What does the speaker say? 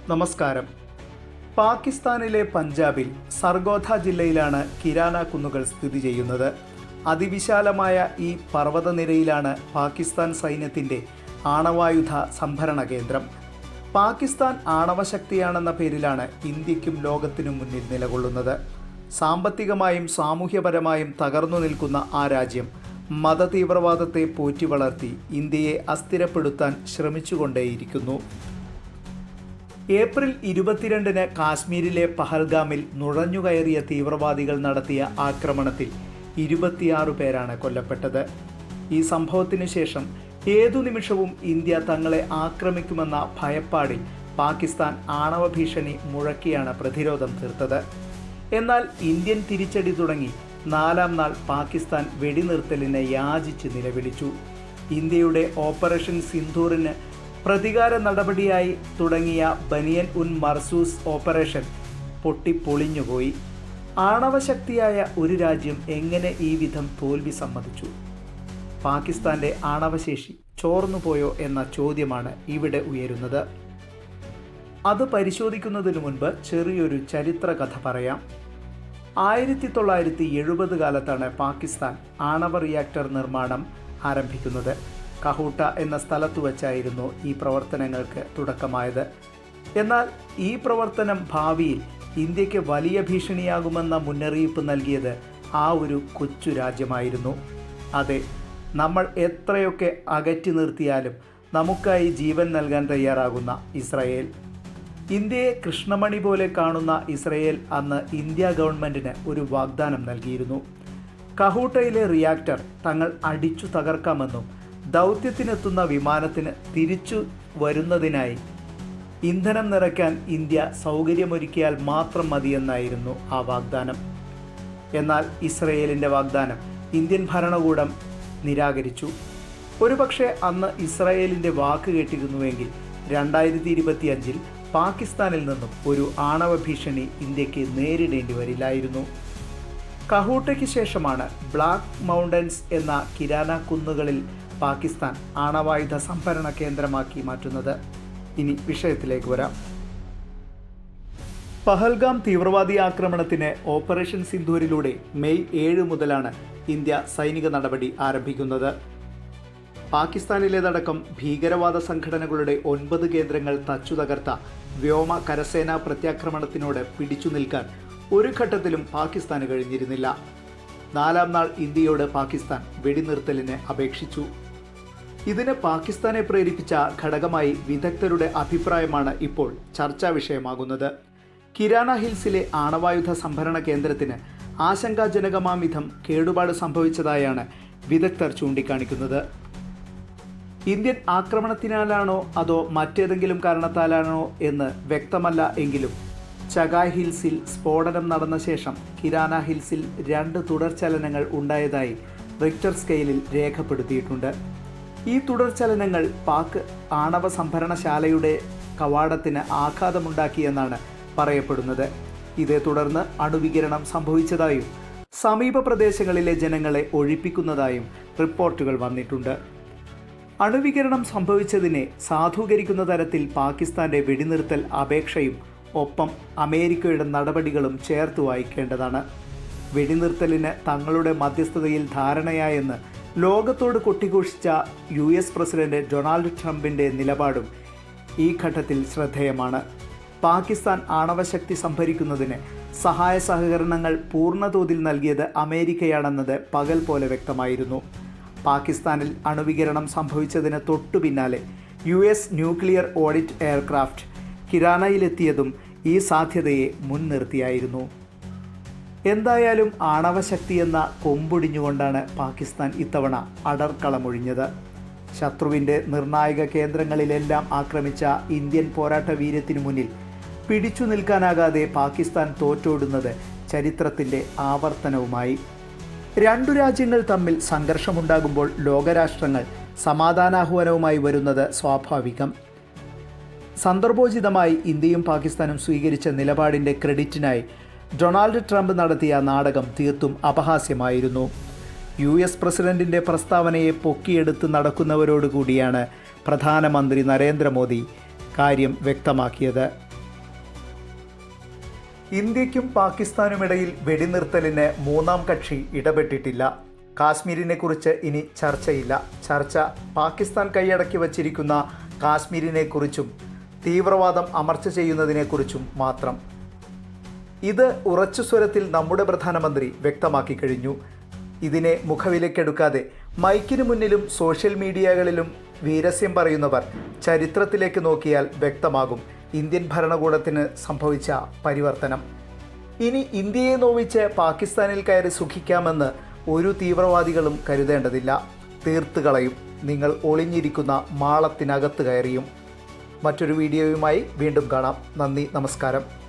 നമസ്കാരം. പാകിസ്ഥാനിലെ പഞ്ചാബിൽ സർഗോധ ജില്ലയിലാണ് കിരാന കുന്നുകൾ സ്ഥിതി ചെയ്യുന്നത്. അതിവിശാലമായ ഈ പർവ്വതനിരയിലാണ് പാകിസ്ഥാൻ സൈന്യത്തിൻ്റെ ആണവായുധ സംഭരണ കേന്ദ്രം. പാകിസ്ഥാൻ ആണവശക്തിയാണെന്ന പേരിലാണ് ഇന്ത്യക്കും ലോകത്തിനും മുന്നിൽ നിലകൊള്ളുന്നത്. സാമ്പത്തികമായും സാമൂഹ്യപരമായും തകർന്നു നിൽക്കുന്ന ആ രാജ്യം മതതീവ്രവാദത്തെ പോറ്റി വളർത്തി ഇന്ത്യയെ അസ്ഥിരപ്പെടുത്താൻ ശ്രമിച്ചുകൊണ്ടേയിരിക്കുന്നു. ഏപ്രിൽ 22-ന് കാശ്മീരിലെ പഹൽഗാമിൽ നുഴഞ്ഞുകയറിയ തീവ്രവാദികൾ നടത്തിയ ആക്രമണത്തിൽ 26 പേരാണ് കൊല്ലപ്പെട്ടത്. ഈ സംഭവത്തിനു ശേഷം ഏതു നിമിഷവും ഇന്ത്യ തങ്ങളെ ആക്രമിക്കുമെന്ന ഭയപ്പാടിൽ പാകിസ്ഥാൻ ആണവ ഭീഷണി മുഴക്കിയാണ് പ്രതിരോധം തീർത്തത്. എന്നാൽ ഇന്ത്യൻ തിരിച്ചടി തുടങ്ങി 4-ാം നാൾ പാകിസ്ഥാൻ വെടിനിർത്തലിനെ യാചിച്ച് നിലവിളിച്ചു. ഇന്ത്യയുടെ ഓപ്പറേഷൻ സിന്ദൂറിന് പ്രതികാര നടപടിയായി തുടങ്ങിയ ബനിയൻ ഉൻ മർസൂസ് ഓപ്പറേഷൻ പൊട്ടിപ്പൊളിഞ്ഞുപോയി. ആണവശക്തിയായ ഒരു രാജ്യം എങ്ങനെ ഈ വിധം തോൽവി സമ്മതിച്ചു? പാകിസ്ഥാന്റെ ആണവശേഷി ചോർന്നുപോയോ എന്ന ചോദ്യമാണ് ഇവിടെ ഉയരുന്നത്. അത് പരിശോധിക്കുന്നതിനു മുൻപ് ചെറിയൊരു ചരിത്ര കഥ പറയാം. 1970 കാലത്താണ് പാകിസ്ഥാൻ ആണവ റിയാക്ടർ നിർമ്മാണം ആരംഭിക്കുന്നത്. കഹൂട്ട എന്ന സ്ഥലത്തു വച്ചായിരുന്നു ഈ പ്രവർത്തനങ്ങൾക്ക് തുടക്കമായത്. എന്നാൽ ഈ പ്രവർത്തനം ഭാവിയിൽ ഇന്ത്യക്ക് വലിയ ഭീഷണിയാകുമെന്ന മുന്നറിയിപ്പ് നൽകിയത് ആ ഒരു കൊച്ചു രാജ്യമായിരുന്നു. അതെ, നമ്മൾ എത്രയൊക്കെ അകറ്റി നിർത്തിയാലും നമുക്കായി ജീവൻ നൽകാൻ തയ്യാറാകുന്ന ഇസ്രായേൽ. ഇന്ത്യയെ കൃഷ്ണമണി പോലെ കാണുന്ന ഇസ്രായേൽ അന്ന് ഇന്ത്യ ഗവൺമെൻറ്റിന് ഒരു വാഗ്ദാനം നൽകിയിരുന്നു. കഹൂട്ടയിലെ റിയാക്ടർ തങ്ങൾ അടിച്ചു തകർക്കാമെന്നും ദൗത്യത്തിനെത്തുന്ന വിമാനത്തിന് തിരിച്ചു വരുന്നതിനായി ഇന്ധനം നിറയ്ക്കാൻ ഇന്ത്യ സൗകര്യമൊരുക്കിയാൽ മാത്രം മതിയെന്നായിരുന്നു ആ വാഗ്ദാനം. എന്നാൽ ഇസ്രയേലിൻ്റെ വാഗ്ദാനം ഇന്ത്യൻ ഭരണകൂടം നിരാകരിച്ചു. ഒരുപക്ഷെ അന്ന് ഇസ്രായേലിൻ്റെ വാക്ക് കേട്ടിരുന്നുവെങ്കിൽ 2025-ൽ പാകിസ്ഥാനിൽ നിന്നും ഒരു ആണവ ഭീഷണി ഇന്ത്യക്ക് നേരിടേണ്ടി വരില്ലായിരുന്നു. കഹൂട്ടയ്ക്ക് ശേഷമാണ് ബ്ലാക്ക് മൗണ്ടൻസ് എന്ന കിരാന കുന്നുകളിൽ പാകിസ്ഥാൻ ആണവായുധ സംഭരണ കേന്ദ്രമാക്കി മാറ്റുന്നത്. ഇനി വിഷയത്തിലേക്ക് വരാം. പഹൽഗാം തീവ്രവാദി ആക്രമണത്തിന് ഓപ്പറേഷൻ സിന്ദൂരിലൂടെ മെയ് 7 മുതലാണ് ഇന്ത്യ സൈനിക നടപടി ആരംഭിക്കുന്നത്. പാകിസ്ഥാനിലേതടക്കം ഭീകരവാദ സംഘടനകളുടെ 9 കേന്ദ്രങ്ങൾ തച്ചു തകർത്ത വ്യോമ കരസേനാ പ്രത്യാക്രമണത്തിനോട് പിടിച്ചു നിൽക്കാൻ ഒരു ഘട്ടത്തിലും പാകിസ്ഥാന് കഴിഞ്ഞിരുന്നില്ല. 4-ാം നാൾ ഇന്ത്യയോട് പാകിസ്ഥാൻ വെടിനിർത്തലിന് അപേക്ഷിച്ചു. ഇതിന് പാകിസ്ഥാനെ പ്രേരിപ്പിച്ച ഘടകമായി വിദഗ്ധരുടെ അഭിപ്രായമാണ് ഇപ്പോൾ ചർച്ചാ വിഷയമാകുന്നത്. കിരാന ഹിൽസിലെ ആണവായുധ സംഭരണ കേന്ദ്രത്തിന് ആശങ്കാജനകമാം വിധം കേടുപാട് സംഭവിച്ചതായാണ് വിദഗ്ധർ ചൂണ്ടിക്കാണിക്കുന്നത്. ഇന്ത്യൻ ആക്രമണത്തിനാലാണോ അതോ മറ്റേതെങ്കിലും കാരണത്താലാണോ എന്ന് വ്യക്തമല്ല എങ്കിലും ചഗായ് ഹിൽസിൽ സ്ഫോടനം നടന്ന ശേഷം കിരാന ഹിൽസിൽ 2 തുടർചലനങ്ങൾ ഉണ്ടായതായി റിക്ടർ സ്കെയിലിൽ രേഖപ്പെടുത്തിയിട്ടുണ്ട്. ഈ തുടർചലനങ്ങൾ പാക് ആണവ സംഭരണശാലയുടെ കവാടത്തിന് ആഘാതമുണ്ടാക്കിയെന്നാണ് പറയപ്പെടുന്നത്. ഇതേ തുടർന്ന് അണുവികിരണം സംഭവിച്ചതായും സമീപ പ്രദേശങ്ങളിലെ ജനങ്ങളെ ഒഴിപ്പിക്കുന്നതായും റിപ്പോർട്ടുകൾ വന്നിട്ടുണ്ട്. അണുവികിരണം സംഭവിച്ചതിനെ സാധൂകരിക്കുന്ന തരത്തിൽ പാകിസ്ഥാന്റെ വെടിനിർത്തൽ അപേക്ഷയും ഒപ്പം അമേരിക്കയുടെ നടപടികളും ചേർത്ത് വായിക്കേണ്ടതാണ്. വെടിനിർത്തലിന് തങ്ങളുടെ മധ്യസ്ഥതയിൽ ധാരണയായെന്ന് ലോകത്തോട് കൊട്ടിഘോഷിച്ച US പ്രസിഡന്റ് ഡൊണാൾഡ് ട്രംപിൻ്റെ നിലപാടും ഈ ഘട്ടത്തിൽ ശ്രദ്ധേയമാണ്. പാകിസ്ഥാൻ ആണവശക്തി സംഭരിക്കുന്നതിന് സഹായ സഹകരണങ്ങൾ പൂർണ്ണതോതിൽ നൽകിയത് അമേരിക്കയാണെന്നത് പകൽ പോലെ വ്യക്തമായിരുന്നു. പാകിസ്ഥാനിൽ അണുവികിരണം സംഭവിച്ചതിന് തൊട്ടു പിന്നാലെ US ന്യൂക്ലിയർ ഓഡിറ്റ് എയർക്രാഫ്റ്റ് കിരാനയിലെത്തിയതും ഈ സാധ്യതയെ മുൻനിർത്തിയായിരുന്നു. എന്തായാലും ആണവശക്തി എന്ന കൊമ്പൊടിഞ്ഞുകൊണ്ടാണ് പാകിസ്ഥാൻ ഇത്തവണ അടർക്കളമൊഴിഞ്ഞത്. ശത്രുവിൻ്റെ നിർണായക കേന്ദ്രങ്ങളിലെല്ലാം ആക്രമിച്ച ഇന്ത്യൻ പോരാട്ട വീര്യത്തിനു മുന്നിൽ പിടിച്ചു നിൽക്കാനാകാതെ പാകിസ്ഥാൻ തോറ്റോടുന്നത് ചരിത്രത്തിൻ്റെ ആവർത്തനവുമായി. 2 രാജ്യങ്ങൾ തമ്മിൽ സംഘർഷമുണ്ടാകുമ്പോൾ ലോകരാഷ്ട്രങ്ങൾ സമാധാനാഹ്വാനവുമായി വരുന്നത് സ്വാഭാവികം. സന്ദർഭോചിതമായി ഇന്ത്യയും പാകിസ്ഥാനും സ്വീകരിച്ച നിലപാടിൻ്റെ ക്രെഡിറ്റിനായി ഡൊണാൾഡ് ട്രംപ് നടത്തിയ നാടകം തീർത്തും അപഹാസ്യമായിരുന്നു. US പ്രസിഡന്റിൻ്റെ പ്രസ്താവനയെ പൊക്കിയെടുത്ത് നടക്കുന്നവരോടുകൂടിയാണ് പ്രധാനമന്ത്രി നരേന്ദ്രമോദി കാര്യം വ്യക്തമാക്കിയത്. ഇന്ത്യക്കും പാകിസ്ഥാനുമിടയിൽ വെടിനിർത്തലിന് മൂന്നാം കക്ഷി ഇടപെട്ടിട്ടില്ല. കാശ്മീരിനെക്കുറിച്ച് ഇനി ചർച്ചയില്ല. ചർച്ച പാകിസ്ഥാൻ കൈയടക്കി വച്ചിരിക്കുന്ന കാശ്മീരിനെക്കുറിച്ചും തീവ്രവാദം അമർച്ച ചെയ്യുന്നതിനെക്കുറിച്ചും മാത്രം. ഇത് ഉറച്ച സ്വരത്തിൽ നമ്മുടെ പ്രധാനമന്ത്രി വ്യക്തമാക്കി കഴിഞ്ഞു. ഇതിനെ മുഖവിലക്കെടുക്കാതെ മൈക്കിന് മുന്നിലും സോഷ്യൽ മീഡിയകളിലും വീരസ്യം പറയുന്നവർ ചരിത്രത്തിലേക്ക് നോക്കിയാൽ വ്യക്തമാകും ഇന്ത്യൻ ഭരണകൂടത്തിന് സംഭവിച്ച പരിവർത്തനം. ഇനി ഇന്ത്യയെ നോവിച്ച് പാകിസ്ഥാനിൽ കയറി സുഖിക്കാമെന്ന് ഒരു തീവ്രവാദികളും കരുതേണ്ടതില്ല. തീർത്ത് കളയും. നിങ്ങൾ ഒളിഞ്ഞിരിക്കുന്ന മാളത്തിനകത്ത് കയറിയും. മറ്റൊരു വീഡിയോയുമായി വീണ്ടും കാണാം. നന്ദി, നമസ്കാരം.